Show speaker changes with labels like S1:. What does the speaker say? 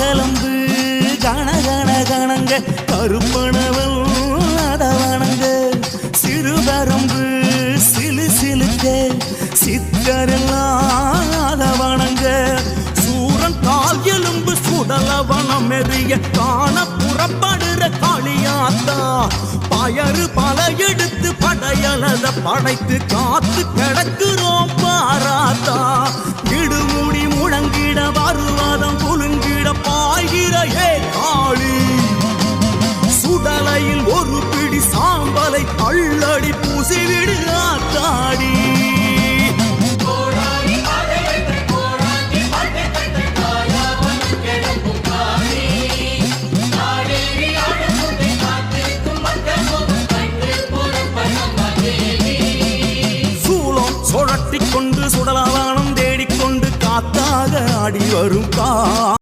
S1: கலம்பு கணங்க கருப்பணவல் அதவணங்க சிறுபரம்பு சிலுக்க சித்தரெல்லாம் அதவணங்க சூரன் கால் எலும்பு சுடலவனம் எறிய காண புறப்படுற காளியாத்தா பயறு பல எடுத்து படையலத படைத்து காத்து கிடக்குறோம் பாராத்தா இடுமுடி முழங்கிட வருவாதம் குலுங்கிட பாய்கிற ஏ காளி சுடலையில் ஒரு பிடி சாம்பலை அள்ளடி பூசிவிடு ஆத்தாடி கொண்டு சுடலாவானம் தேடிக்கொண்டு காத்தாக ஆடி வரும்